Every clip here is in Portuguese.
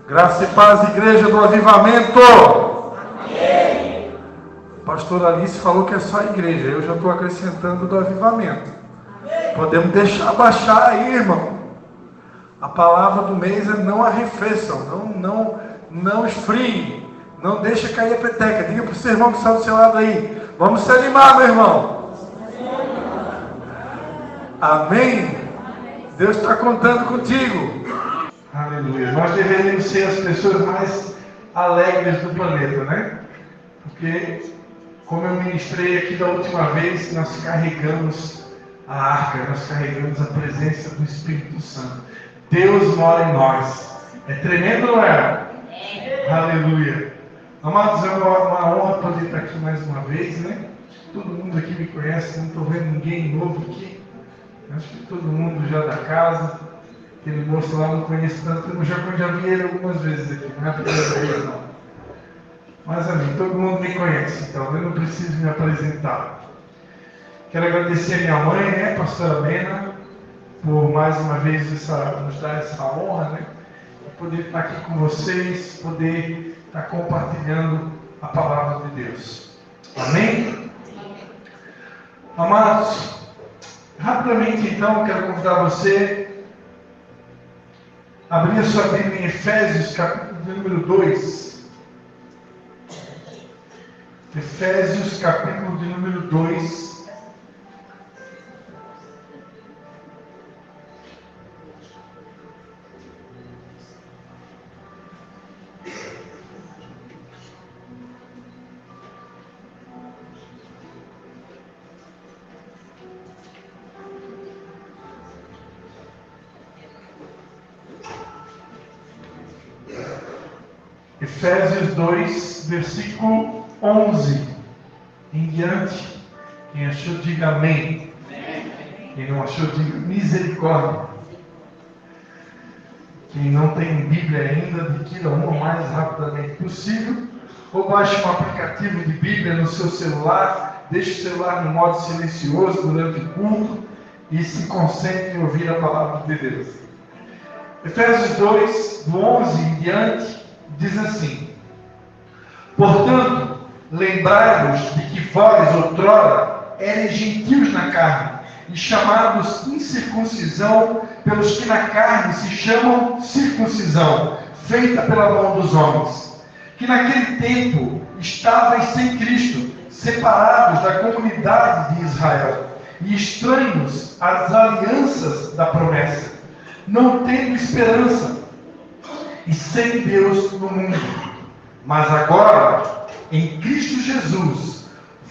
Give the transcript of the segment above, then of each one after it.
Graça e paz, igreja do avivamento. Amém. Pastor Alice falou que é só a igreja. Eu já estou acrescentando do avivamento. Amém. Podemos deixar baixar aí, irmão. A palavra do mês é não arrefeçam, não esfriem, não deixa cair a peteca. Diga para o seu irmão que está do seu lado aí. Vamos se animar, meu irmão. Amém? Deus está contando contigo. Aleluia. Nós deveríamos ser as pessoas mais alegres do planeta, né? Porque, como eu ministrei aqui da última vez, nós carregamos a arca, nós carregamos a presença do Espírito Santo. Deus mora em nós. É tremendo, não é? Aleluia. Amados, é uma honra poder estar aqui mais uma vez, né? Todo mundo aqui me conhece, não estou vendo ninguém novo aqui. Acho que todo mundo já da casa. Aquele moço lá não conheço tanto, eu já vi ele algumas vezes aqui, não é a primeira vez não. Mas amém, todo mundo me conhece, então eu não preciso me apresentar. Quero agradecer a minha mãe, né, pastora Mena, por mais uma vez nos dar essa honra, né, de poder estar aqui com vocês, poder estar compartilhando a palavra de Deus. Amém? Amados, rapidamente então quero convidar você a abrir a sua Bíblia em Efésios, capítulo número 2. Efésios, capítulo de número 2. Efésios 2, versículo 11 em diante. Quem achou, diga amém. Quem não achou, diga misericórdia. Quem não tem Bíblia ainda, adquira uma o mais rapidamente possível. Ou baixe um aplicativo de Bíblia no seu celular. Deixe o celular no modo silencioso durante o culto e se concentre em ouvir a palavra de Deus. Efésios 2, do 11 em diante, diz assim: portanto, lembrai-vos de que vós, outrora, eres gentios na carne, e chamados incircuncisão pelos que na carne se chamam circuncisão, feita pela mão dos homens, que naquele tempo estavais sem Cristo, separados da comunidade de Israel, e estranhos às alianças da promessa, não tendo esperança, e sem Deus no mundo. Mas agora, em Cristo Jesus,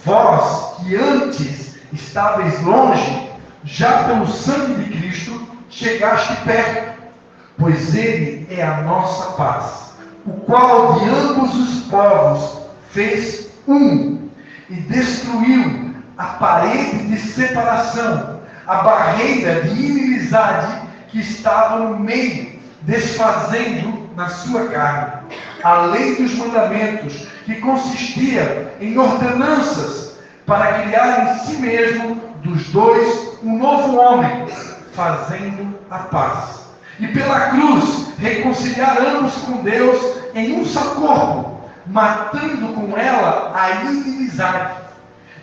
vós que antes estáveis longe, já pelo sangue de Cristo chegaste perto, pois Ele é a nossa paz, o qual de ambos os povos fez um, e destruiu a parede de separação, a barreira de inimizade que estava no meio, desfazendo na sua carne a lei dos mandamentos, que consistia em ordenanças, para criar em si mesmo dos dois um novo homem, fazendo a paz. E pela cruz reconciliar ambos com Deus em um só corpo, matando com ela a inimizade.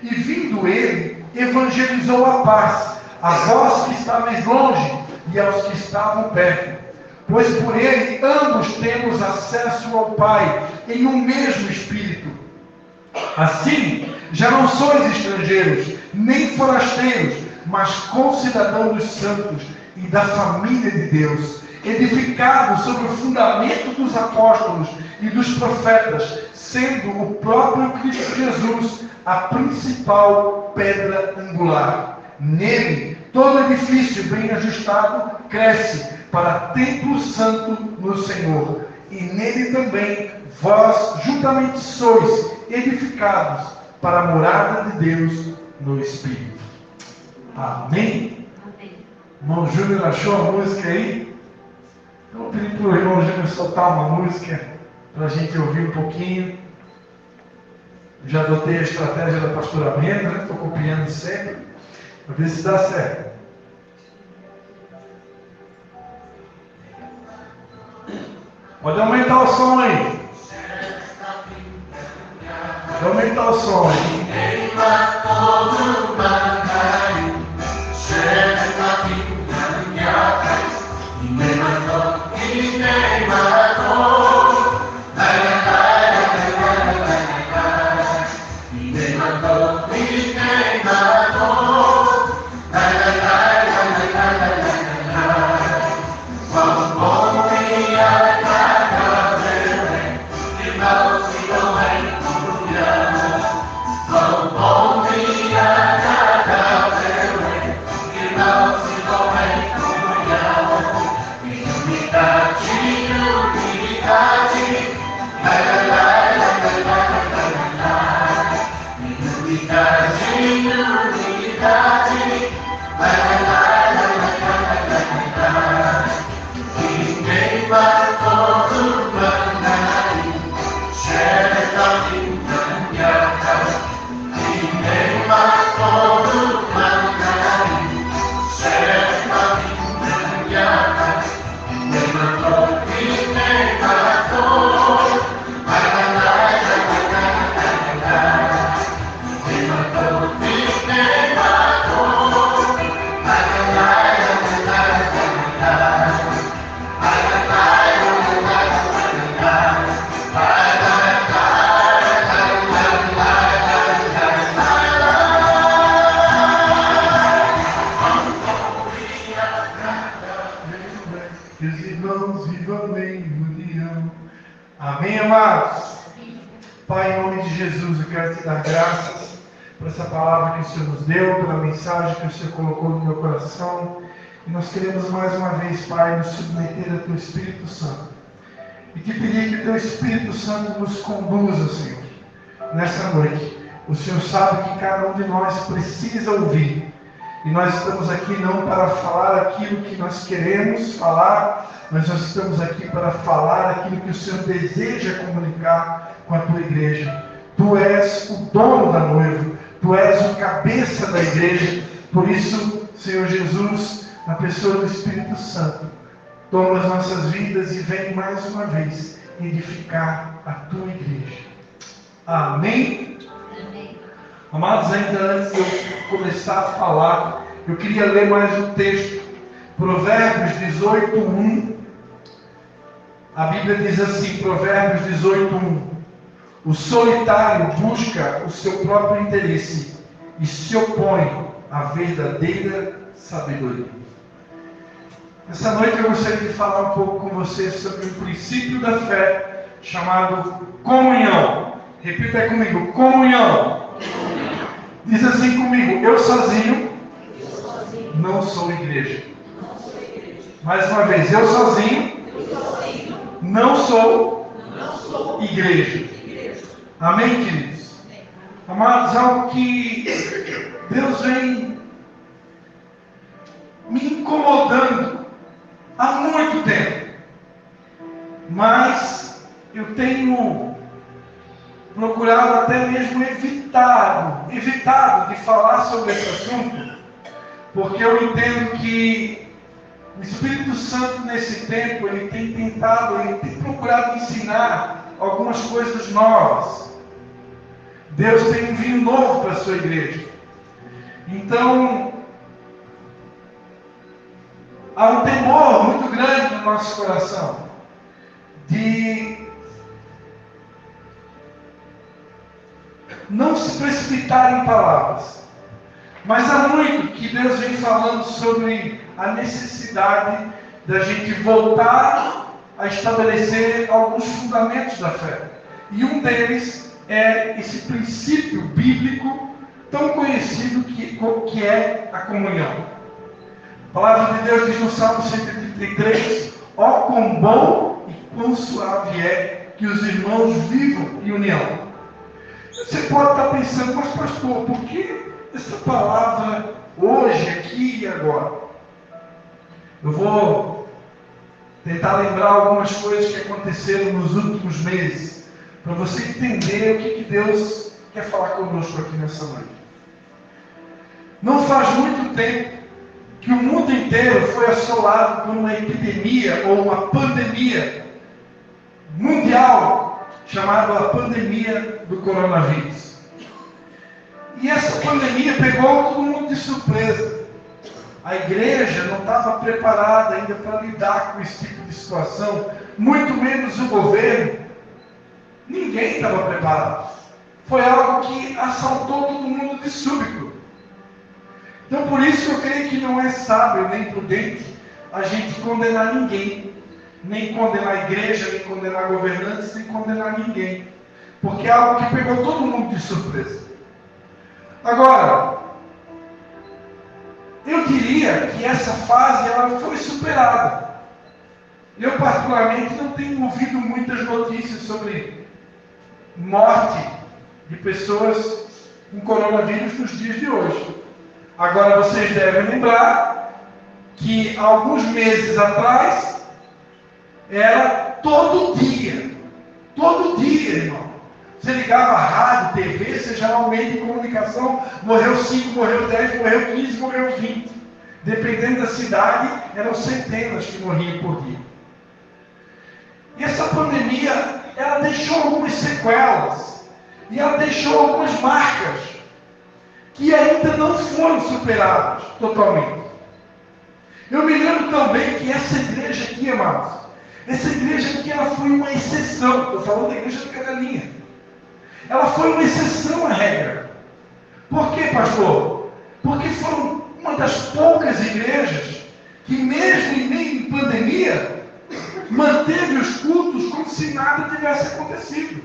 E vindo ele, evangelizou a paz, a vós que estáveis longe e aos que estavam perto. Pois por ele ambos temos acesso ao Pai em um mesmo Espírito. Assim, já não sois estrangeiros, nem forasteiros, mas concidadãos dos santos e da família de Deus, edificados sobre o fundamento dos apóstolos e dos profetas, sendo o próprio Cristo Jesus a principal pedra angular. Nele, todo edifício bem ajustado cresce para templo santo no Senhor, e nele também vós juntamente sois edificados para a morada de Deus no Espírito. Amém? Amém. Irmão Júnior achou a música aí? Então eu pedi para o irmão Júnior soltar uma música para a gente ouvir um pouquinho. Já adotei a estratégia da pastora Mena, né? Estou copiando sempre, para ver se dá certo. Pode aumentar o som aí. Pode aumentar o som aí. Que os irmãos vivam em união. Amém, amados? Pai, em nome de Jesus, eu quero te dar graças por essa palavra que o Senhor nos deu, pela mensagem que o Senhor colocou no meu coração. E nós queremos mais uma vez, Pai, nos submeter ao Teu Espírito Santo. E te pedir que o Teu Espírito Santo nos conduza, Senhor, nessa noite. O Senhor sabe que cada um de nós precisa ouvir. E nós estamos aqui não para falar aquilo que nós queremos falar, mas nós estamos aqui para falar aquilo que o Senhor deseja comunicar com a Tua igreja. Tu és o dono da noiva, Tu és o cabeça da igreja. Por isso, Senhor Jesus, na pessoa do Espírito Santo, toma as nossas vidas e vem mais uma vez edificar a Tua igreja. Amém? Amém. Amados, ainda antes de eu começar a falar, eu queria ler mais um texto. Provérbios 18:1. A Bíblia diz assim, Provérbios 18:1. O solitário busca o seu próprio interesse e se opõe à verdadeira sabedoria. Essa noite eu gostaria de falar um pouco com vocês sobre um princípio da fé chamado comunhão. Repita comigo, comunhão. Diz assim comigo, eu sozinho não sou igreja. Mais uma vez, eu sozinho não sou igreja. Amém, queridos? Amados, algo que Deus vem me incomodando há muito tempo. Mas eu tenho procurado até mesmo evitado de falar sobre esse assunto, porque eu entendo que o Espírito Santo nesse tempo, ele tem procurado ensinar algumas coisas novas. Deus tem um vinho novo para a sua igreja. Então, há um temor muito grande no nosso coração de não se precipitar em palavras. Mas há muito que Deus vem falando sobre a necessidade da gente voltar a estabelecer alguns fundamentos da fé. E um deles é esse princípio bíblico tão conhecido que é a comunhão. A palavra de Deus diz no Salmo 133, ó quão bom e quão suave é que os irmãos vivam em união. Você pode estar pensando, mas pastor, por que essa palavra hoje, aqui e agora? Eu vou tentar lembrar algumas coisas que aconteceram nos últimos meses, para você entender o que Deus quer falar conosco aqui nessa noite. Não faz muito tempo que o mundo inteiro foi assolado por uma epidemia ou uma pandemia mundial chamado a pandemia do coronavírus. E essa pandemia pegou todo mundo de surpresa. A igreja não estava preparada ainda para lidar com esse tipo de situação, muito menos o governo. Ninguém estava preparado. Foi algo que assaltou todo mundo de súbito. Então, por isso eu creio que não é sábio nem prudente a gente condenar ninguém. Nem condenar a igreja, nem condenar governantes, nem condenar ninguém. Porque é algo que pegou todo mundo de surpresa. Agora, eu diria que essa fase ela foi superada. Eu, particularmente, não tenho ouvido muitas notícias sobre morte de pessoas com coronavírus nos dias de hoje. Agora, vocês devem lembrar que alguns meses atrás era todo dia, irmão. Você ligava a rádio, TV, seja lá o meio de comunicação, morreu 5, morreu 10, morreu 15, morreu 20. Dependendo da cidade, eram centenas que morriam por dia. E essa pandemia, ela deixou algumas sequelas. E ela deixou algumas marcas que ainda não foram superadas totalmente. Eu me lembro também que essa igreja aqui, amados, essa igreja aqui, ela foi uma exceção. Estou falando da igreja de Canelinha. Ela foi uma exceção à regra. Por quê, pastor? Porque foram uma das poucas igrejas que, mesmo em meio em pandemia, manteve os cultos como se nada tivesse acontecido.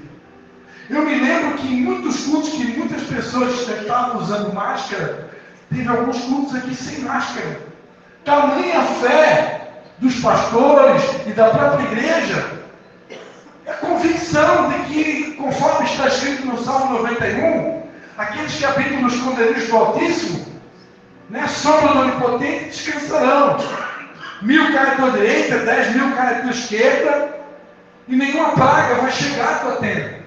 Eu me lembro que em muitos cultos que muitas pessoas estavam usando máscara, teve alguns cultos aqui sem máscara. Tamanha fé dos pastores e da própria igreja, a convicção de que, conforme está escrito no Salmo 91, aqueles que habitam nos esconderijos do Altíssimo, né, sombra do Onipotente, descansarão. 1000 caem à tua direita, 10.000 caem à tua esquerda, e nenhuma praga vai chegar à tua tenda.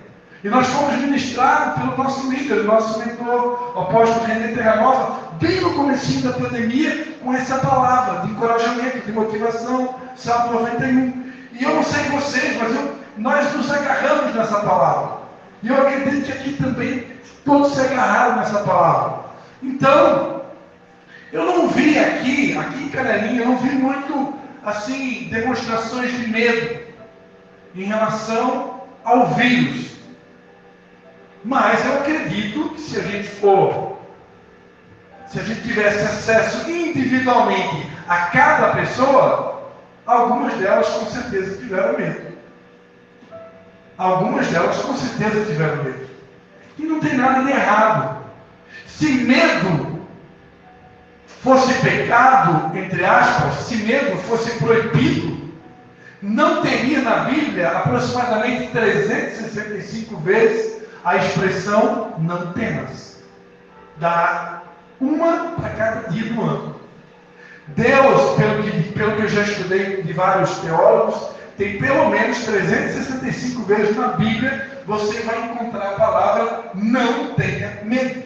E nós fomos ministrados pelo nosso líder, nosso mentor, o apóstolo René Terranova, bem no comecinho da pandemia, com essa palavra de encorajamento, de motivação, Salmo 91. E eu não sei vocês, mas nós nos agarramos nessa palavra. E eu acredito que aqui também todos se agarraram nessa palavra. Então, eu não vi aqui em Canelinha, eu não vi muito, assim, demonstrações de medo em relação ao vírus. Mas eu acredito que se a gente tivesse acesso individualmente a cada pessoa, algumas delas com certeza tiveram medo. Algumas delas com certeza tiveram medo. E não tem nada de errado. Se medo fosse pecado, entre aspas, se medo fosse proibido, não teria na Bíblia aproximadamente 365 vezes a expressão não temas. Dá uma para cada dia do ano. Deus, pelo que eu já estudei de vários teólogos, tem pelo menos 365 vezes na Bíblia, você vai encontrar a palavra não tenha medo.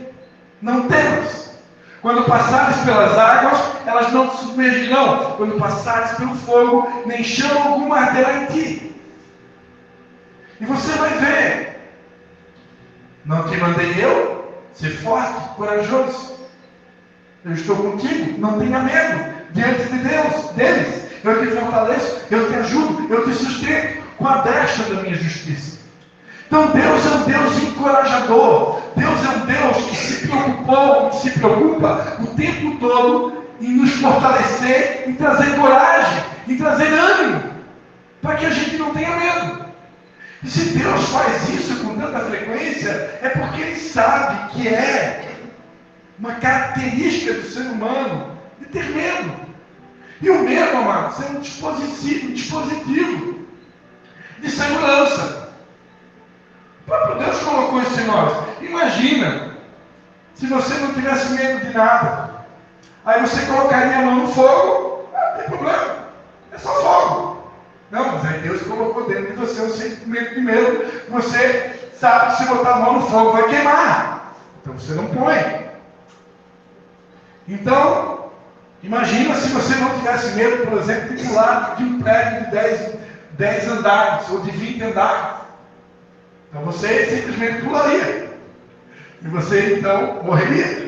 Não temas. Quando passares pelas águas, elas não te submergirão. Quando passares pelo fogo, nem chama algum arderá em ti. E você vai ver. Não te mandei eu? Ser forte, corajoso. Eu estou contigo, não tenha medo. Diante de Deus, deles. Eu te fortaleço, eu te ajudo, eu te sustento com a destra da minha justiça. Então Deus é um Deus encorajador. Deus é um Deus que se preocupou, que se preocupa o tempo todo em nos fortalecer, em trazer coragem, em trazer ânimo, para que a gente não tenha medo. E se Deus faz isso com tanta frequência, é porque Ele sabe que é uma característica do ser humano de ter medo. E o medo, amados, é um dispositivo de segurança. O próprio Deus colocou isso em nós. Imagina, se você não tivesse medo de nada, aí você colocaria a mão no fogo, não tem problema, é só fogo. Não, mas aí Deus colocou dentro de você um sentimento de medo. Você sabe que se botar a mão no fogo vai queimar. Então você não põe. Então, imagina se você não tivesse medo, por exemplo, de pular de um prédio de 10 andares ou de 20 andares. Então você simplesmente pularia. E você então morreria.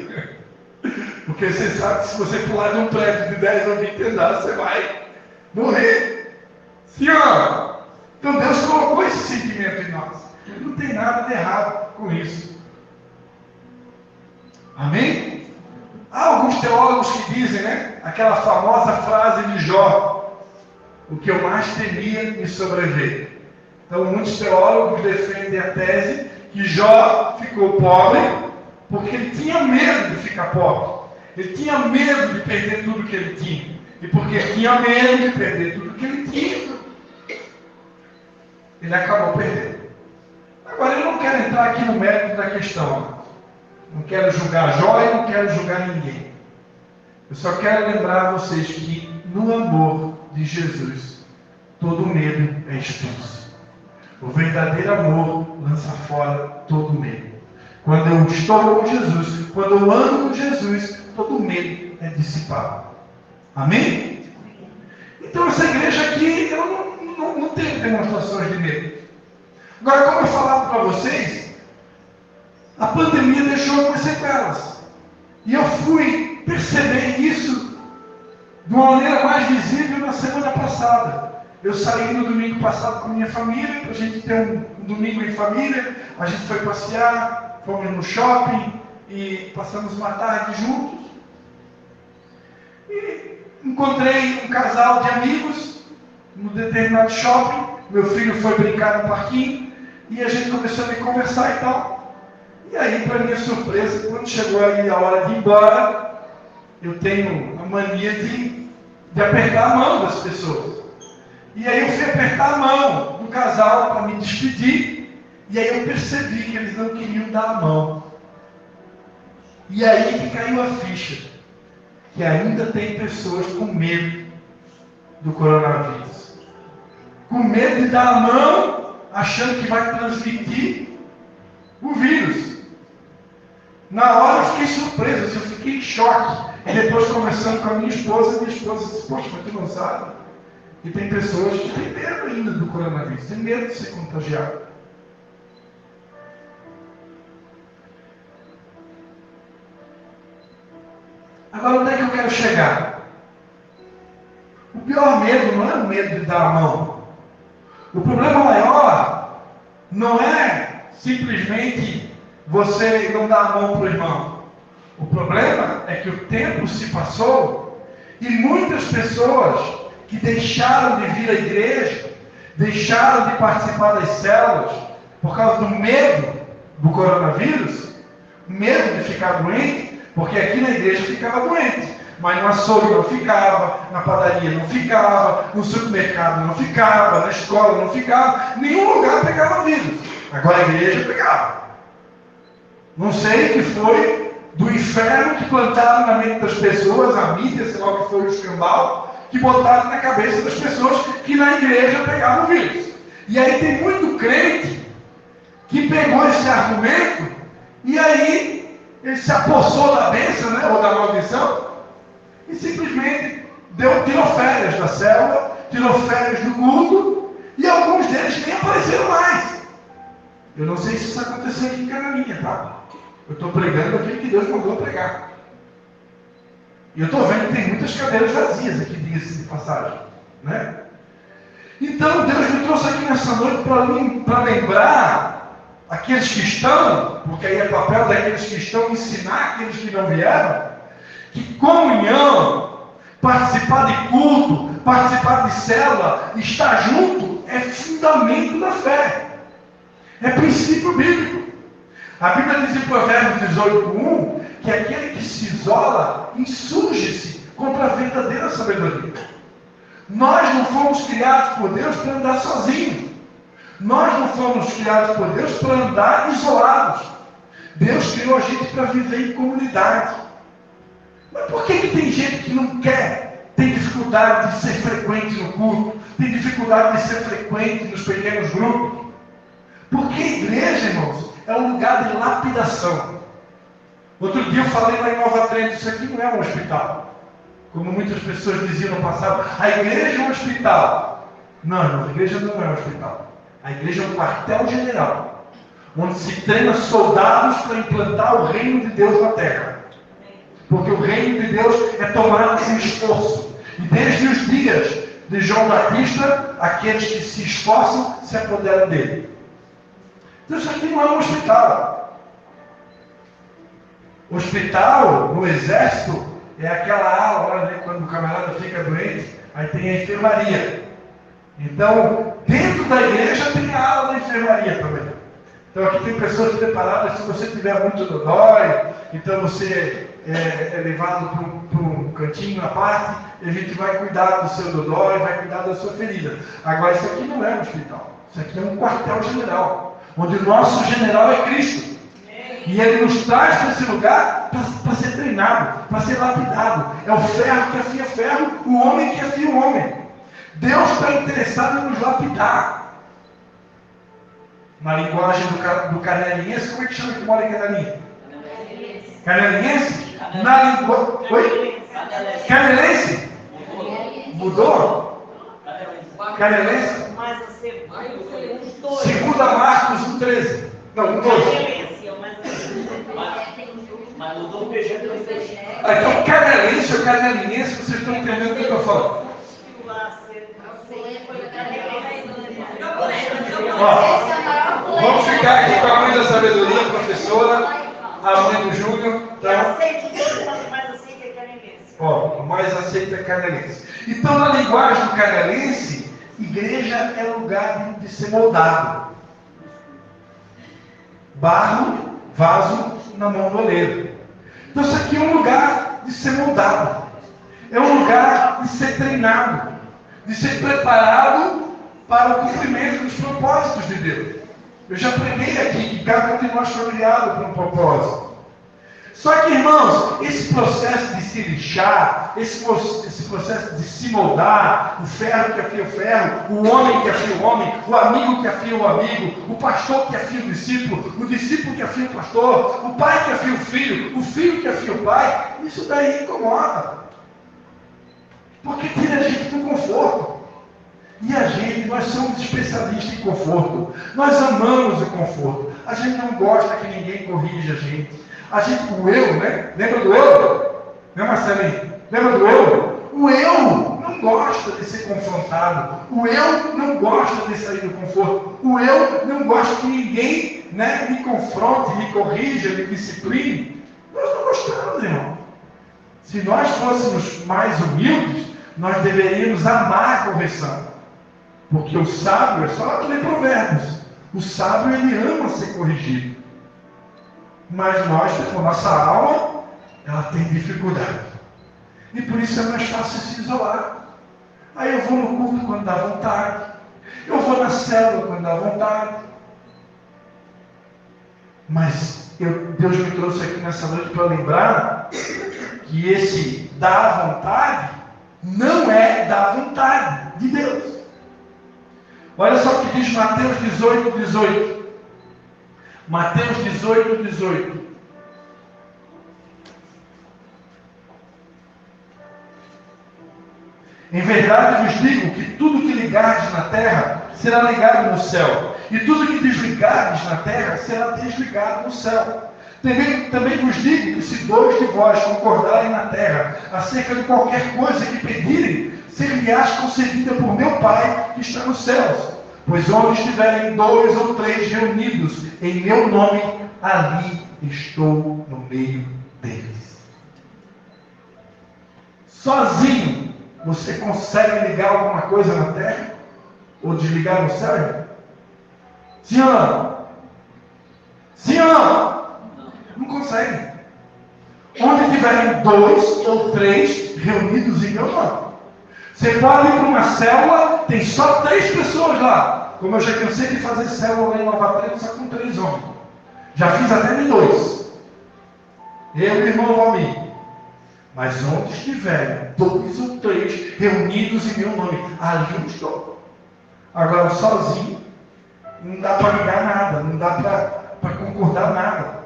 Porque você sabe que se você pular de um prédio de 10 ou 20 andares, você vai morrer. Sim ou não? Então Deus colocou esse sentimento em nós. Não tem nada de errado com isso. Amém? Há alguns teólogos que dizem, né? Aquela famosa frase de Jó: o que eu mais temia me sobreveio. Então muitos teólogos defendem a tese que Jó ficou pobre porque ele tinha medo de ficar pobre. Ele tinha medo de perder tudo que ele tinha. E porque ele tinha medo de perder tudo que ele tinha, ele acabou perdendo. Agora, eu não quero entrar aqui no mérito da questão. Não quero julgar Jó e não quero julgar ninguém. Eu só quero lembrar a vocês que no amor de Jesus, todo medo é expulso. O verdadeiro amor lança fora todo medo. Quando eu estou com Jesus, quando eu ando com Jesus, todo medo é dissipado. Amém? Então essa igreja aqui, eu não tenho demonstrações de medo. Agora, como eu falava para vocês, a pandemia deixou algumas sequelas. E eu fui perceber isso de uma maneira mais visível na semana passada. Eu saí no domingo passado com a minha família, para a gente ter um domingo em família. A gente foi passear, fomos no shopping e passamos uma tarde juntos. E encontrei um casal de amigos num determinado shopping. Meu filho foi brincar no parquinho e a gente começou a conversar e tal. E aí, para minha surpresa, quando chegou aí a hora de ir embora, eu tenho a mania de apertar a mão das pessoas. E aí eu fui apertar a mão do casal para me despedir. E aí eu percebi que eles não queriam dar a mão. E aí que caiu a ficha. Que ainda tem pessoas com medo do coronavírus. Com medo de dar a mão, achando que vai transmitir o vírus. Na hora eu fiquei surpreso, eu fiquei em choque. E depois conversando com a minha esposa disse, poxa, mas tu não sabe? E tem pessoas que têm medo ainda do coronavírus, têm medo de ser contagiado. Agora, onde é que eu quero chegar? O pior medo não é o medo de dar a mão. O problema maior não é simplesmente você não dar a mão para o irmão. O problema é que o tempo se passou e muitas pessoas que deixaram de vir à igreja, deixaram de participar das células por causa do medo do coronavírus, medo de ficar doente, porque aqui na igreja ficava doente, mas no açougue não ficava, na padaria não ficava, no supermercado não ficava, na escola não ficava, nenhum lugar pegava vírus. Agora a igreja pegava. Não sei o que foi do inferno que plantaram na mente das pessoas, a mídia, sei lá o que foi o escambau, que botaram na cabeça das pessoas que na igreja pegavam o vírus. E aí tem muito crente que pegou esse argumento e aí ele se apossou da bênção, né, ou da maldição, e simplesmente tirou férias da célula, tirou férias do culto, e alguns deles nem apareceram mais. Eu não sei se isso aconteceu aqui em Canarinha, tá? Eu estou pregando aquilo que Deus mandou pregar. E eu estou vendo que tem muitas cadeiras vazias aqui, diga-se de passagem, né? Então Deus me trouxe aqui nessa noite para lembrar aqueles que estão, porque aí é papel daqueles que estão ensinar aqueles que não vieram, que comunhão, participar de culto, participar de célula, estar junto, é fundamento da fé. É princípio bíblico. A Bíblia diz em Provérbios 18:1 que aquele que se isola insurge-se contra a verdadeira sabedoria. Nós não fomos criados por Deus para andar sozinhos. Nós não fomos criados por Deus para andar isolados. Deus criou a gente para viver em comunidade. Mas por que tem gente que não quer, tem dificuldade de ser frequente no culto, tem dificuldade de ser frequente nos pequenos grupos? Porque a igreja, irmãos, é um lugar de lapidação. Outro dia eu falei lá em Nova Trento, isso aqui não é um hospital. Como muitas pessoas diziam no passado, a igreja é um hospital. Não, irmão, a igreja não é um hospital. A igreja é um quartel-general, onde se treina soldados para implantar o reino de Deus na terra. Porque o reino de Deus é tomado sem esforço. E desde os dias de João Batista, aqueles que se esforçam se apoderam dele. Então isso aqui não é um hospital. Hospital, no exército, é aquela ala, né, quando o camarada fica doente, aí tem a enfermaria. Então, dentro da igreja tem a ala da enfermaria também. Então aqui tem pessoas preparadas, se você tiver muito dodói, então você é levado para um cantinho à parte, e a gente vai cuidar do seu dodói, vai cuidar da sua ferida. Agora, isso aqui não é um hospital, isso aqui é um quartel-general, onde o nosso general é Cristo. E Ele nos traz para esse lugar para ser treinado, para ser lapidado. É o ferro que afia ferro, o homem que afia o homem. Deus está interessado em nos lapidar. Na linguagem do canelinhense, como é que chama que mora em Canelinha? Canelinhense? Na linguagem... Oi? Canelense? Mudou? Canelense? Segunda Marcos 1,13. Não, 1,12. Mas mudou o PG do então, canelense ou canelinhense, vocês estão entendendo o que eu estou falando? Ó, vamos ficar aqui com a mãe da sabedoria, a professora, a mãe do Júnior. Tá? Ó, mais aceita é canelense. Então, na linguagem do canelense, igreja é lugar de ser moldado. Barro, vaso na mão do oleiro. Então, isso aqui é um lugar de ser moldado. É um lugar de ser treinado, de ser preparado para o cumprimento dos propósitos de Deus. Eu já preguei aqui que cada um de nós foi criado por um propósito. Só que, irmãos, esse processo de se lixar, esse processo de se moldar, o ferro que afia o ferro, o homem que afia o homem, o amigo que afia o amigo, o pastor que afia o discípulo que afia o pastor, o pai que afia o filho que afia o pai, isso daí incomoda. Porque tira a gente do conforto. E a gente, nós somos especialistas em conforto. Nós amamos o conforto. A gente não gosta que ninguém corrija a gente. A gente, o eu, né? Lembra do eu? Né, Marcelinho? Lembra do eu? O eu não gosta de ser confrontado. O eu não gosta de sair do conforto. O eu não gosta que ninguém, né, me confronte, me corrija, me discipline. Nós não gostamos, irmão. Se nós fôssemos mais humildes, nós deveríamos amar a correção. Porque o sábio, é só ler Provérbios. O sábio, ele ama ser corrigido. Mas nós, com a nossa alma, ela tem dificuldade. E por isso é mais fácil se isolar. Aí eu vou no culto quando dá vontade. Eu vou na célula quando dá vontade. Mas Deus me trouxe aqui nessa noite para lembrar que esse dar vontade não é da vontade de Deus. Olha só o que diz Mateus 18:18. Mateus 18:18. Em verdade vos digo que tudo que ligardes na terra será ligado no céu, e tudo que desligardes na terra será desligado no céu. Também vos digo que se dois de vós concordarem na terra acerca de qualquer coisa que pedirem, ser-lhe-ás concedida por meu Pai que está nos céus. Pois onde estiverem 2 ou 3 reunidos em meu nome, ali estou no meio deles. Sozinho, você consegue ligar alguma coisa na terra? Ou desligar no céu? Sim ou não? Sim ou não? Não consegue. Onde tiverem 2 ou 3 reunidos em meu nome. Você pode ir para uma célula, tem só 3 pessoas lá. Como eu já cansei de fazer célula lá em Nova Trento, só com 3 homens. Já fiz até em 2. Eu e o irmão Valmir. Mas onde estiverem 2 ou 3 reunidos em meu nome, ali eu estou. Agora, sozinho, não dá para ligar nada, não dá para concordar nada.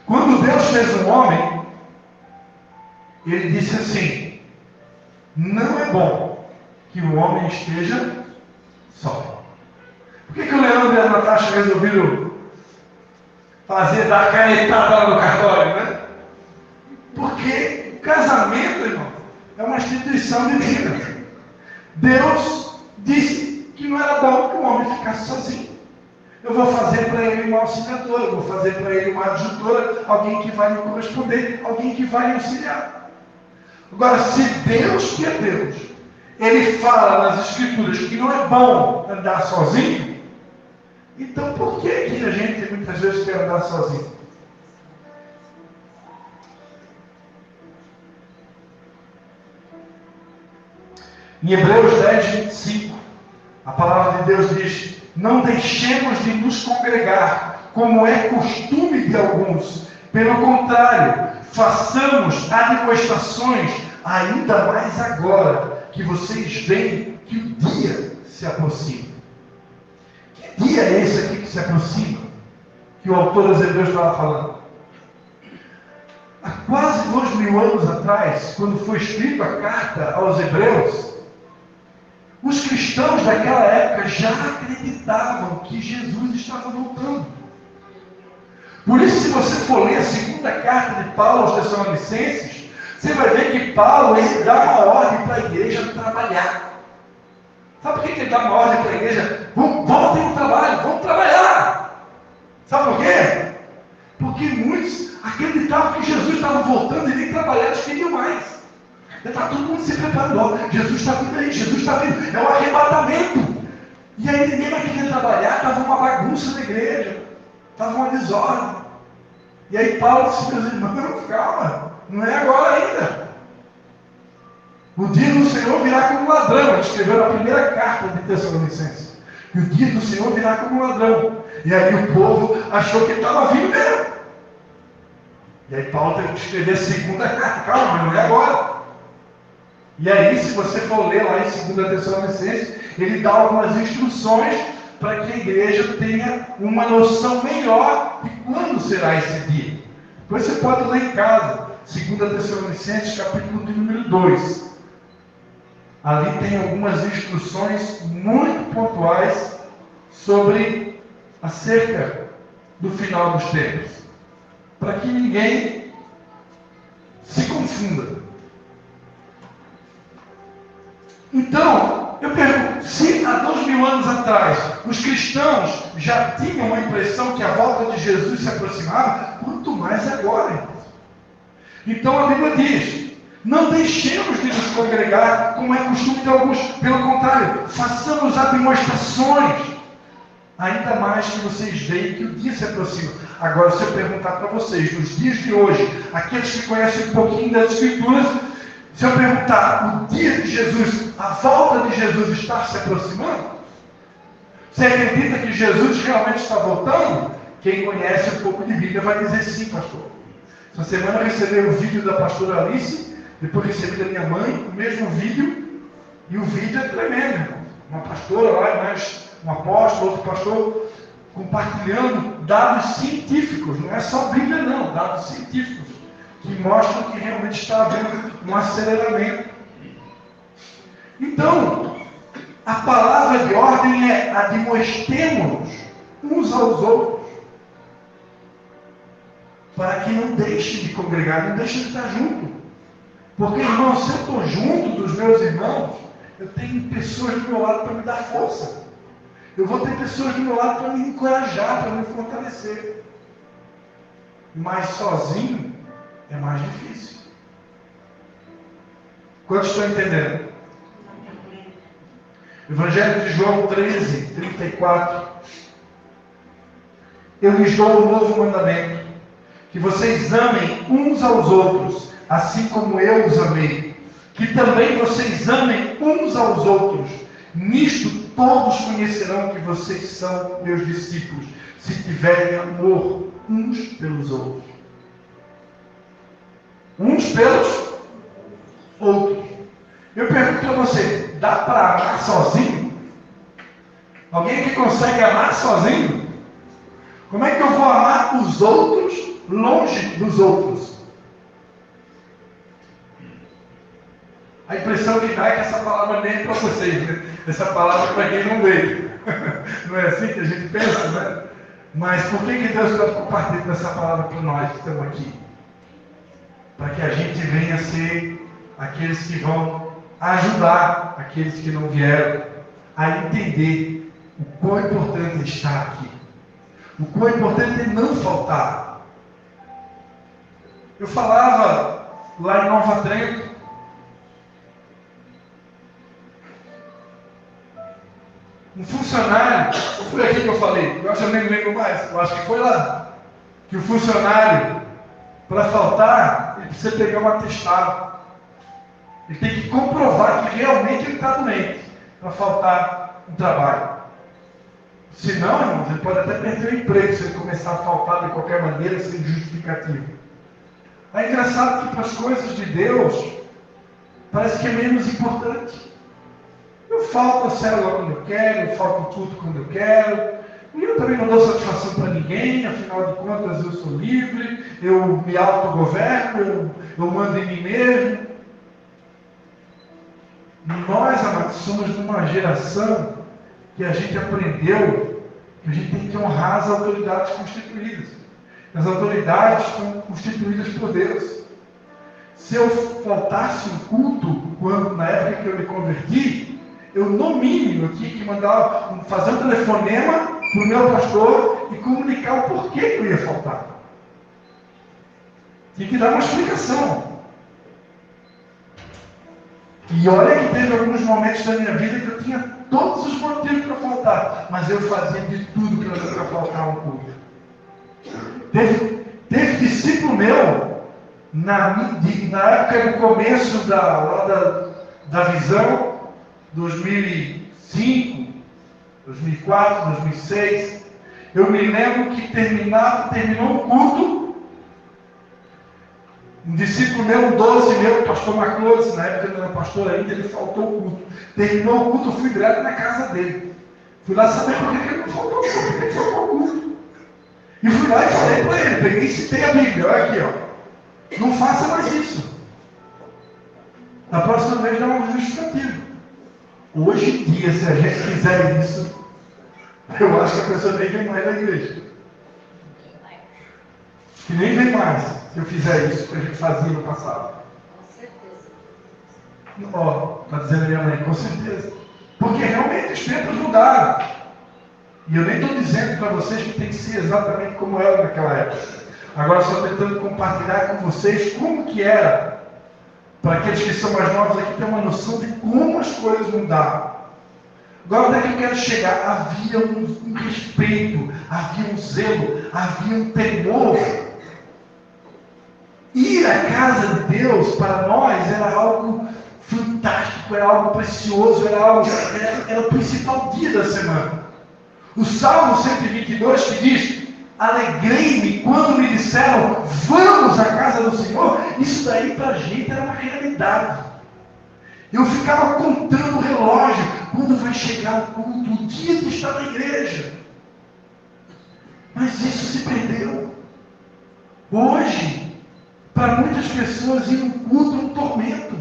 Quando Deus fez um homem, Ele disse assim: não é bom que o homem esteja só. Por que o Leandro e a Natasha resolveram dar canetada lá no cartório, né? Porque o casamento, irmão, é uma instituição divina. Deus disse que não era bom que o homem ficasse sozinho. Eu vou fazer para ele uma auxiliadora, eu vou fazer para ele uma adjutora, alguém que vai lhe corresponder, alguém que vai lhe auxiliar. Agora, se Deus, que é Deus, Ele fala nas Escrituras que não é bom andar sozinho, então por que a gente muitas vezes quer andar sozinho? Em Hebreus 10, 25, a palavra de Deus diz: não deixemos de nos congregar, como é costume de alguns. Pelo contrário, façamos admoestações, ainda mais agora que vocês veem que o dia se aproxima. Que dia é esse aqui que se aproxima? Que o autor dos Hebreus estava falando. Há quase 2000 anos atrás, quando foi escrita a carta aos Hebreus, os cristãos daquela época já acreditavam que Jesus estava voltando. Por isso, se você for ler a segunda carta de Paulo aos Tessalonicenses, você vai ver que Paulo ele dá uma ordem para a igreja trabalhar. Sabe por que ele dá uma ordem para a igreja? Voltem ao trabalho, vamos trabalhar. Sabe por quê? Porque muitos acreditavam que Jesus estava voltando e nem trabalhar, eles queriam mais. Está todo mundo se preparando. Jesus está vindo aí, Jesus está vindo. É um arrebatamento. E aí ninguém mais queria trabalhar, estava uma bagunça na igreja. Estava uma desordem. E aí Paulo disse, meus irmãos, calma, não é agora ainda. O dia do Senhor virá como ladrão. Ele escreveu na primeira carta de Tessalonicenses. E o dia do Senhor virá como ladrão. E aí o povo achou que estava vindo mesmo. E aí Paulo teve que escrever a segunda carta. Calma, mas não é agora. E aí, se você for ler lá em 2 Tessalonicenses, ele dá algumas instruções para que a igreja tenha uma noção melhor de quando será esse dia. Depois você pode ler em casa, 2 Tessalonicenses, capítulo de número 2. Ali tem algumas instruções muito pontuais acerca do final dos tempos, para que ninguém se confunda. Então, eu pergunto, se há 2000 anos atrás os cristãos já tinham uma impressão que a volta de Jesus se aproximava, quanto mais agora, irmãos. Então a Bíblia diz, não deixemos de nos congregar, como é costume de alguns, pelo contrário, façamos demonstrações, ainda mais que vocês veem que o dia se aproxima. Agora, se eu perguntar para vocês, nos dias de hoje, aqueles que conhecem um pouquinho das Escrituras, se eu perguntar, o dia de Jesus, a volta de Jesus está se aproximando? Você acredita que Jesus realmente está voltando? Quem conhece um pouco de Bíblia vai dizer sim, pastor. Essa semana eu recebi o vídeo da pastora Alice, depois recebi da minha mãe, o mesmo vídeo, e o vídeo é tremendo, irmão. Uma pastora lá, mais um apóstolo, outro pastor, compartilhando dados científicos, não é só Bíblia não, dados científicos, que mostram que realmente está havendo um aceleramento. Então, a palavra de ordem é admoestemo-nos uns aos outros, para que não deixem de congregar, não deixem de estar junto. Porque, irmão, se eu estou junto dos meus irmãos, eu tenho pessoas do meu lado para me dar força. Eu vou ter pessoas do meu lado para me encorajar, para me fortalecer. Mas sozinho é mais difícil. Quantos estão entendendo? Evangelho de João 13, 34. Eu lhes dou um novo mandamento, que vocês amem uns aos outros, assim como eu os amei. Que também vocês amem uns aos outros. Nisto todos conhecerão que vocês são meus discípulos, se tiverem amor uns pelos outros. Uns pelos outros. Eu pergunto para você, dá para amar sozinho? Alguém que consegue amar sozinho? Como é que eu vou amar os outros longe dos outros? A impressão que dá é que essa palavra nem é para vocês, né? Essa palavra é para quem não veio. Não é assim que a gente pensa, né? Mas por que Deus está compartilhando essa palavra para nós que estamos aqui? Para que a gente venha ser aqueles que vão ajudar aqueles que não vieram a entender o quão importante é estar aqui. O quão importante é não faltar. Eu falava lá em Nova Trento, um funcionário, foi aqui que eu falei, eu acho que eu nem lembro mais, eu acho que foi lá, que o funcionário, para faltar, ele precisa pegar um atestado. Ele tem que comprovar que realmente ele está doente, para faltar um trabalho. Senão, irmãos, ele pode até perder o emprego se ele começar a faltar de qualquer maneira, sem justificativo. É engraçado que para as coisas de Deus, parece que é menos importante. Eu falto a célula quando eu quero, eu falto tudo quando eu quero. E eu também não dou satisfação para ninguém, afinal de contas eu sou livre, eu me autogoverno, eu mando em mim mesmo. Nós, amados, somos de uma geração que a gente aprendeu que a gente tem que honrar as autoridades constituídas. As autoridades são constituídas por Deus. Se eu faltasse um culto, quando, na época que eu me converti, eu, no mínimo, tinha que fazer um telefonema para o meu pastor e comunicar o porquê que eu ia faltar. Tinha que dar uma explicação. E olha que teve alguns momentos da minha vida que eu tinha todos os motivos para faltar, mas eu fazia de tudo para faltar um culto. Teve discípulo meu, na época do começo da visão, 2005, 2004, 2006, eu me lembro que terminou um culto, um discípulo meu, um 12 meu, o pastor Maclose, na época ele não era pastor ainda, ele faltou o culto. Terminou o culto, eu fui direto na casa dele. Fui lá saber por que ele não faltou o culto, por que ele faltou o culto. E fui lá e falei para ele, peguei e citei a Bíblia, olha aqui, ó. Não faça mais isso. Da próxima vez dá um justificativo. Hoje em dia, se a gente fizer isso, eu acho que a pessoa nem vem mais na igreja. Que nem vem mais, se eu fizer isso que a gente fazia no passado. Com certeza. Ó, está dizendo a minha mãe, com certeza. Porque realmente os tempos mudaram. E eu nem estou dizendo para vocês que tem que ser exatamente como era naquela época. Agora estou tentando compartilhar com vocês como que era. Para aqueles que são mais novos aqui ter uma noção de como as coisas mudaram. Agora onde é que eu quero chegar? Havia um respeito, havia um zelo, havia um temor. Ir à casa de Deus, para nós, era algo fantástico, era algo precioso, era o principal dia da semana. O Salmo 122 que diz: alegrei-me quando me disseram, vamos à casa do Senhor. Isso daí para a gente era uma realidade. Eu ficava contando o relógio, quando vai chegar o culto, o dia de estar na igreja. Mas isso se perdeu. Hoje, para muitas pessoas, ir no culto é um tormento.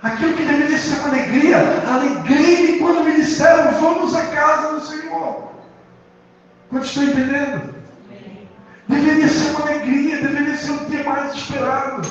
Aquilo que deveria ser uma alegria, alegrei-me quando me disseram, vamos à casa do Senhor. Quando estou entendendo? Deveria ser uma alegria, deveria ser um dia mais esperado.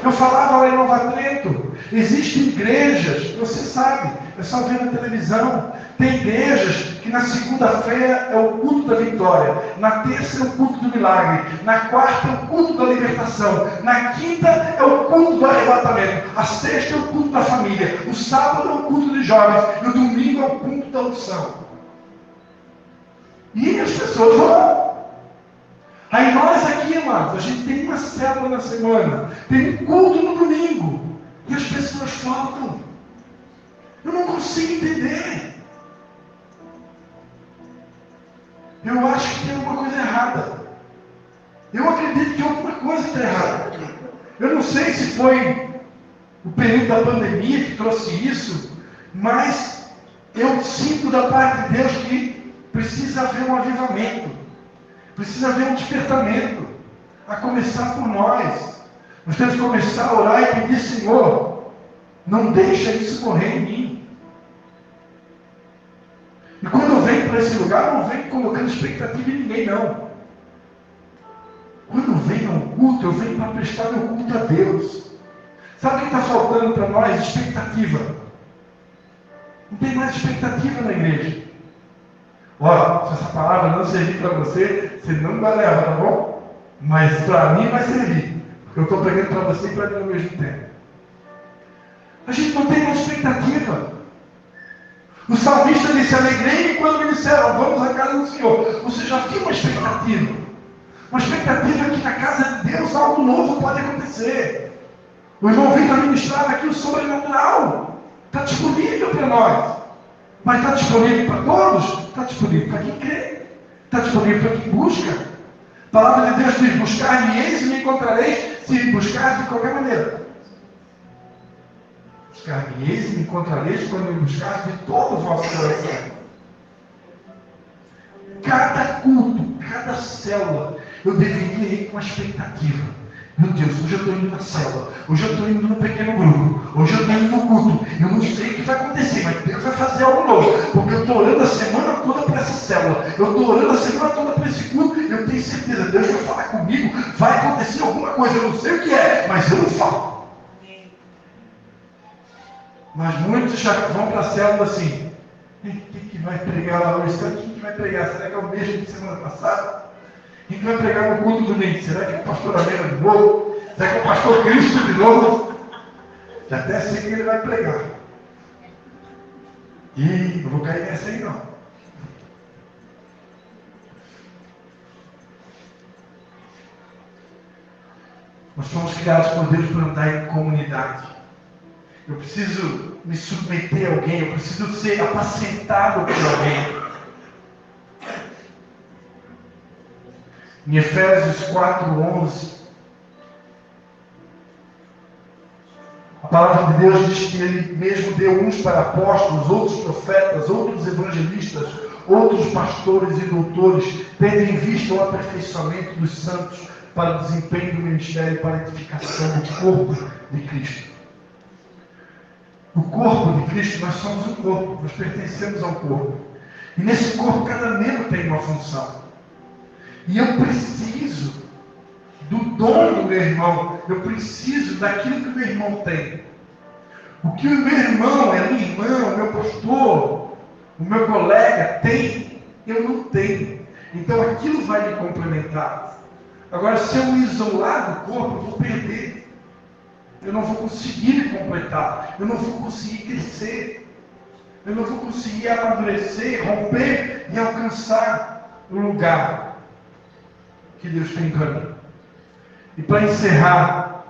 Eu falava lá em Nova Trento, existem igrejas, você sabe, é só ver na televisão, tem igrejas que na segunda-feira é o culto da vitória, na terça é o culto do milagre, na quarta é o culto da libertação, na quinta é o culto do arrebatamento, a sexta é o culto da família, o sábado é o culto de jovens, e o domingo é o culto da unção. E as pessoas vão. Aí nós aqui, amados, a gente tem uma célula na semana, tem um culto no domingo, e as pessoas faltam. Eu não consigo entender. Eu acho que tem alguma coisa errada. Eu acredito que alguma coisa está errada. Eu não sei se foi o período da pandemia que trouxe isso, mas eu sinto da parte de Deus que precisa haver um avivamento. Precisa haver um despertamento, a começar por nós. Nós temos que começar a orar e pedir, Senhor, Não deixa isso morrer em mim. E quando eu venho para esse lugar, eu não venho colocando expectativa em ninguém, não. Quando eu venho ao culto, eu venho para prestar meu culto a Deus. Sabe o que está faltando para nós? Expectativa. Não tem mais expectativa na igreja. Ó, se essa palavra não servir para você, você não vai levar, tá bom? Mas para mim vai servir. Porque eu estou pregando para você e para mim ao mesmo tempo. A gente não tem mais expectativa. O salmista disse: alegrei-me quando me disseram, vamos à casa do Senhor. Você já tinha uma expectativa. Uma expectativa que na casa de Deus algo novo pode acontecer. O irmão Victor ministrava aqui o sobrenatural. Está disponível para nós. Mas está disponível para todos? Está disponível para quem crê. Está disponível para quem busca. A palavra de Deus diz: buscar-me-eis e me encontrareis, se me buscar de qualquer maneira. Buscar-me-eis e me encontrareis quando me buscar de todo o vosso coração. Cada culto, cada célula, eu deveria ir com uma expectativa. Meu Deus, hoje eu estou indo na célula, hoje eu estou indo no pequeno grupo, hoje eu estou indo no culto. Eu não sei o que vai acontecer, mas Deus vai fazer algo novo, porque eu estou orando a semana toda para essa célula, eu estou orando a semana toda para esse culto. Eu tenho certeza, Deus vai falar comigo, vai acontecer alguma coisa, eu não sei o que é, mas eu não falo. Mas muitos já vão para a célula assim: quem que vai pregar lá hoje? Quem que vai pregar? Será que é o mesmo de semana passada? Quem que vai pregar no culto domingo? Será que é o pastor Amena de novo? Será que é o pastor Cristo de novo? Já até sei que ele vai pregar. E não vou cair nessa aí não. Nós fomos criados por Deus para andar em comunidade. Eu preciso me submeter a alguém, eu preciso ser apacentado por alguém. Em Efésios 4:11, a palavra de Deus diz que Ele mesmo deu uns para apóstolos, outros profetas, outros evangelistas, outros pastores e doutores, tendo em vista o aperfeiçoamento dos santos para o desempenho do ministério e para a edificação do corpo de Cristo. O corpo de Cristo, nós somos um corpo, nós pertencemos ao corpo. E nesse corpo, cada membro tem uma função. E eu preciso do dom do meu irmão, eu preciso daquilo que o meu irmão tem. O que o meu irmão, a minha irmã, o meu pastor, o meu colega tem, eu não tenho. Então aquilo vai me complementar. Agora, se eu me isolar do corpo, eu vou perder. Eu não vou conseguir me completar. Eu não vou conseguir crescer. Eu não vou conseguir amadurecer, romper e alcançar o lugar que Deus tem para mim. E para encerrar,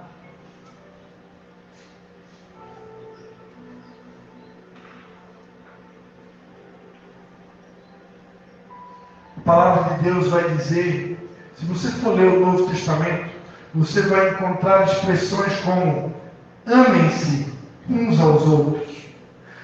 a palavra de Deus vai dizer, se você for ler o Novo Testamento, você vai encontrar expressões como: amem-se uns aos outros,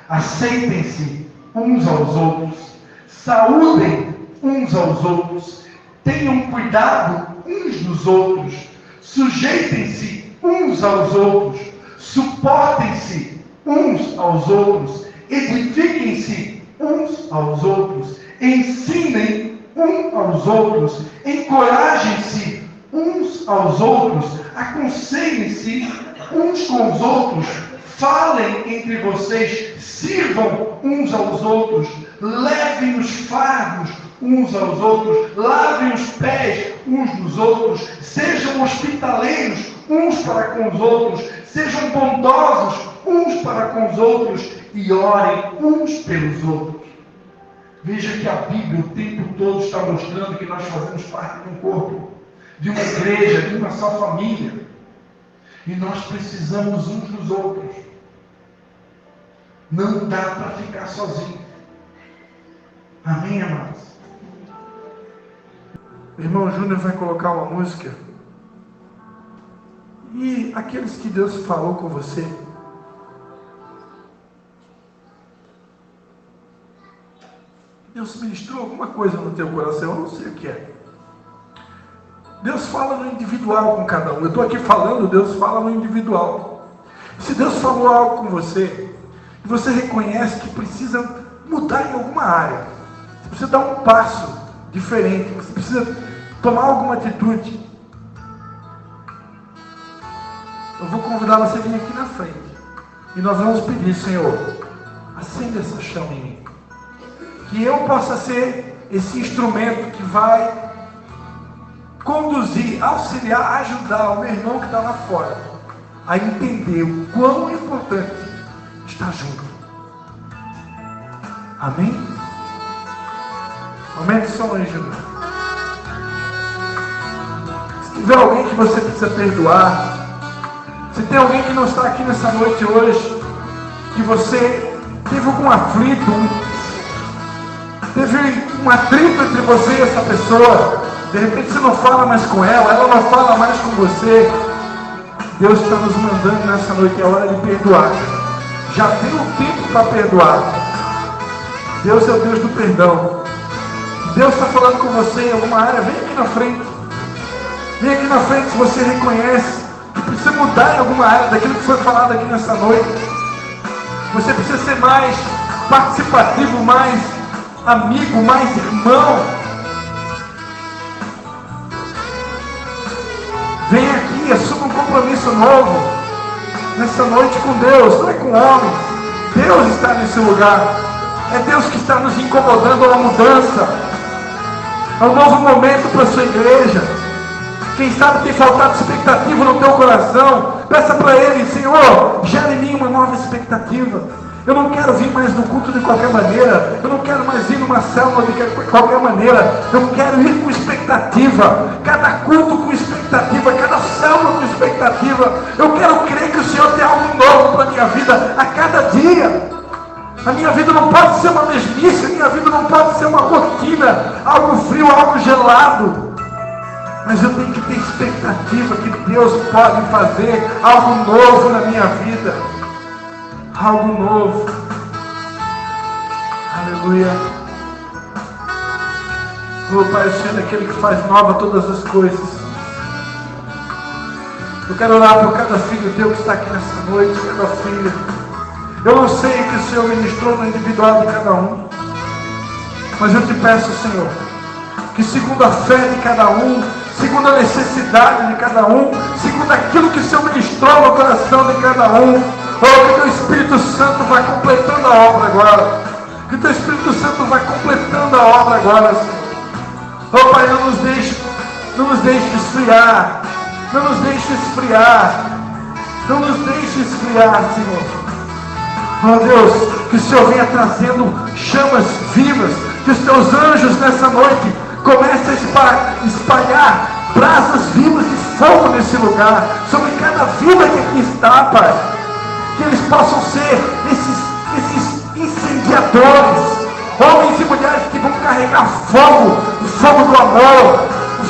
aceitem-se uns aos outros, saúdem uns aos outros, tenham cuidado uns dos outros, sujeitem-se uns aos outros, suportem-se uns aos outros, edifiquem-se uns aos outros, ensinem uns aos outros, encorajem-se uns aos outros, aconselhem-se uns com os outros, falem entre vocês, sirvam uns aos outros, levem os fardos uns aos outros, lavem os pés uns dos outros, sejam hospitaleiros uns para com os outros, sejam bondosos uns para com os outros e orem uns pelos outros. Veja que a Bíblia o tempo todo está mostrando que nós fazemos parte de um corpo, de uma igreja, de uma só família. E nós precisamos uns dos outros. Não dá para ficar sozinho. Amém, amados? O irmão Júnior vai colocar uma música. E aqueles que Deus falou com você, Deus ministrou alguma coisa no teu coração, eu não sei o que é. Deus fala no individual com cada um. Eu estou aqui falando, Deus fala no individual. Se Deus falou algo com você, e você reconhece que precisa mudar em alguma área, você precisa dar um passo diferente, você precisa tomar alguma atitude, eu vou convidar você a vir aqui na frente. E nós vamos pedir: Senhor, acende essa chama em mim. Que eu possa ser esse instrumento que vai conduzir, auxiliar, ajudar o meu irmão que está lá fora a entender o quão é importante estar junto. Amém? Aumente o som aí, Jesus. Se tiver alguém que você precisa perdoar, se tem alguém que não está aqui nessa noite hoje, que você teve algum aflito, teve um atrito entre você e essa pessoa, de repente você não fala mais com ela não fala mais com você, Deus está nos mandando nessa noite, é hora de perdoar. Já deu um tempo para perdoar. Deus é o Deus do perdão. Deus está falando com você em alguma área, vem aqui na frente. Vem aqui na frente se você reconhece que precisa mudar em alguma área daquilo que foi falado aqui nessa noite. Você precisa ser mais participativo, mais amigo, mais irmão. Vem aqui, assuma um compromisso novo nessa noite com Deus, não é com homens. Deus está nesse lugar. É Deus que está nos incomodando a uma mudança. É um novo momento para a sua igreja. Quem sabe tem faltado expectativa no teu coração. Peça para Ele: Senhor, gera em mim uma nova expectativa. Eu não quero vir mais no culto de qualquer maneira. Eu não quero mais ir numa célula de qualquer maneira. Eu quero ir com expectativa. Cada culto com expectativa. Cada célula com expectativa. Eu quero crer que o Senhor tem algo novo para a minha vida a cada dia. A minha vida não pode ser uma mesmice. A minha vida não pode ser uma rotina. Algo frio, algo gelado. Mas eu tenho que ter expectativa que Deus pode fazer algo novo na minha vida. Algo novo. Aleluia. Oh Pai, o Senhor é aquele que faz nova todas as coisas. Eu quero orar por cada filho teu que está aqui nessa noite, cada filha. Eu não sei o que o Senhor ministrou no individual de cada um, mas eu te peço, Senhor, que segundo a fé de cada um, segundo a necessidade de cada um, segundo aquilo que o Senhor ministrou no coração de cada um, que o Teu Espírito Santo vai completando a obra agora. Que o Teu Espírito Santo vai completando a obra agora, Senhor. Pai, não nos deixe esfriar. Não nos deixe esfriar. Não nos deixe esfriar, Senhor. Deus, que o Senhor venha trazendo chamas vivas. Que os Teus anjos nessa noite comecem a espalhar brasas vivas de fogo nesse lugar. Sobre cada vida que aqui está, Pai. Que eles possam ser esses incendiadores, homens e mulheres que vão carregar fogo, o fogo do amor, o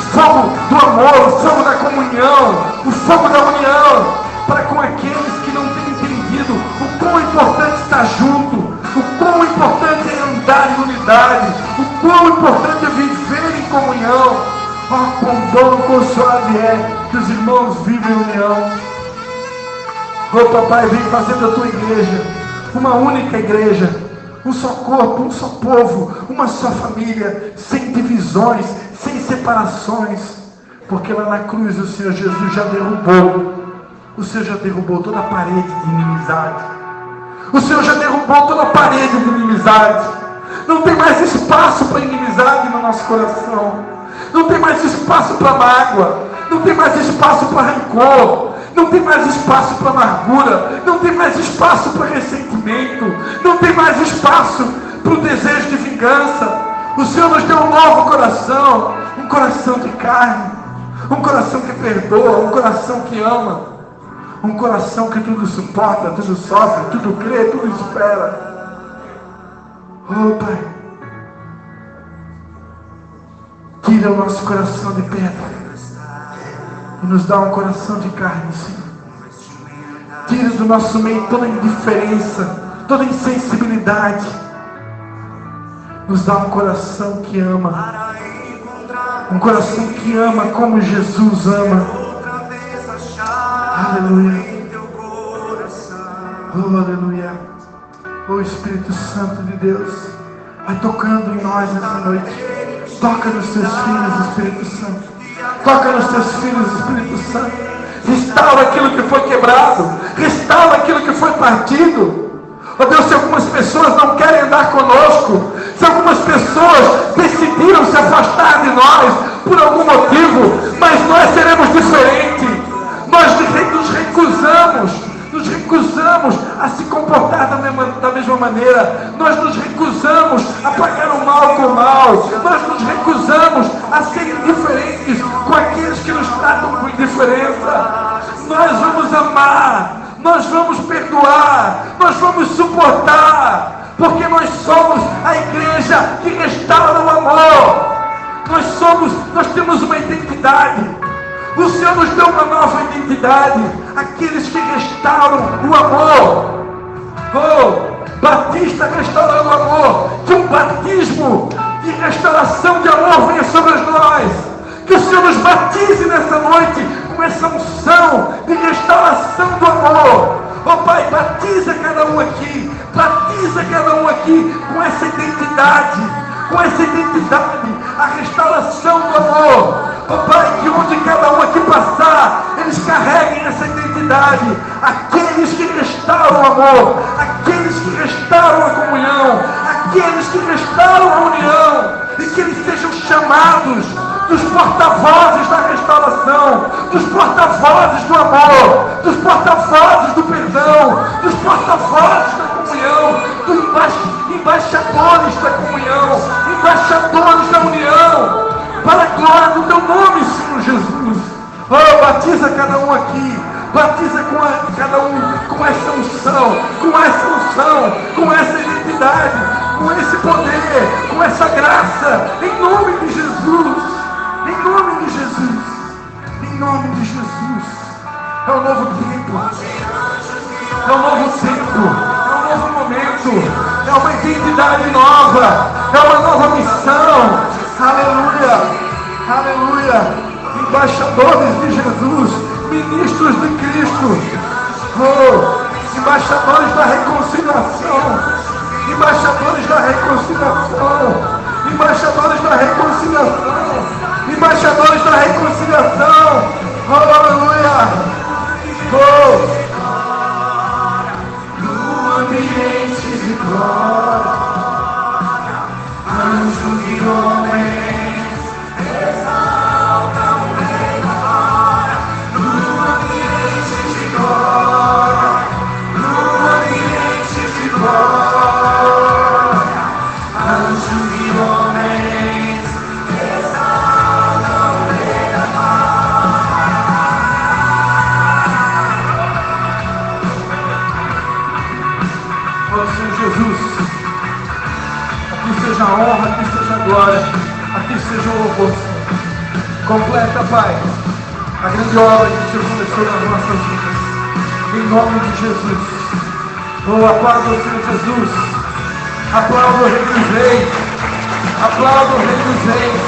fogo da comunhão, o fogo da união, para com aqueles que não têm entendido o quão importante estar junto, o quão importante é andar em unidade, o quão importante é viver em comunhão. Quão bom, quão suave é que os irmãos vivem em união. Papai, vem fazer da tua igreja uma única igreja, um só corpo, um só povo, uma só família, sem divisões, sem separações, porque lá na cruz o Senhor Jesus já derrubou toda a parede de inimizade. O Senhor já derrubou toda a parede de inimizade. Não tem mais espaço para inimizade no nosso coração. Não tem mais espaço para mágoa. Não tem mais espaço para rancor. Não tem mais espaço para amargura. Não tem mais espaço para ressentimento. Não tem mais espaço para o desejo de vingança. O Senhor nos deu um novo coração. Um coração de carne. Um coração que perdoa. Um coração que ama. Um coração que tudo suporta, tudo sofre, tudo crê, tudo espera. Oh Pai, tira o nosso coração de pedra e nos dá um coração de carne, Senhor. Tira do nosso meio toda indiferença, toda insensibilidade. Nos dá um coração que ama. Um coração que ama como Jesus ama. Aleluia. Oh, aleluia. Oh, Espírito Santo de Deus, vai tocando em nós nessa noite. Toca nos teus filhos, Espírito Santo. Toca nos teus filhos, Espírito Santo. Restaura aquilo que foi quebrado. Restaura aquilo que foi partido. Oh Deus, se algumas pessoas não querem andar conosco, se algumas pessoas decidiram se afastar de nós por algum motivo, mas nós seremos diferentes. Nós nos recusamos a se comportar da mesma maneira. Nós nos recusamos a pagar o mal com o mal. Nós nos recusamos a ser indiferentes com aqueles que nos tratam com indiferença. Nós vamos amar, nós vamos perdoar, nós vamos suportar, porque nós somos a igreja que restaura o amor. Nós temos uma identidade. O Senhor nos deu uma nova identidade. Aqueles que restauram o amor. Oh, Batista restaurando o amor. Que um batismo de restauração de amor venha sobre nós. Que o Senhor nos batize nessa noite com essa unção de restauração do amor. Oh Pai, batiza cada um aqui. Batiza cada um aqui com essa identidade. Com essa identidade. A restauração do amor. Oh Pai, que onde cada um aqui passar, eles carreguem essa identidade. Aqueles que restauram o amor, aqueles que restauram a comunhão, aqueles que restauram a união, e que eles sejam chamados dos porta-vozes da restauração, dos porta-vozes do amor, dos porta-vozes do perdão, dos porta-vozes da comunhão, dos embaixadores da comunhão, embaixadores da união, para a glória do teu nome, Senhor Jesus. Oh, batiza cada um aqui, batiza cada um com essa unção, com essa identidade, com esse poder, com essa graça, em nome de Jesus, em nome de Jesus, em nome de Jesus. É um novo tempo, é um novo tempo, é um novo momento, é uma identidade nova, é uma nova missão. Aleluia, aleluia. Embaixadores de Jesus, ministros de Cristo, oh, embaixadores da reconciliação, embaixadores da reconciliação, embaixadores da reconciliação, embaixadores da reconciliação. Oh, aleluia. Oh, no ambiente de glória, anjos e homens exaltam o Rei agora. No ambiente de glória, no ambiente de glória, anjos e homens exaltam o Rei agora. Oh Senhor Jesus, aqui seja a honra, aqui seja a glória, aqui seja o louvor. Completa, Pai, a grande obra que o Senhor começou nas nossas vidas, em nome de Jesus. Oh, aplauda o Senhor Jesus, aplauda o Rei dos Reis, aplauda o Rei dos Reis.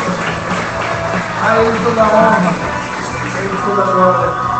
A Ele toda a honra, a Ele toda a glória.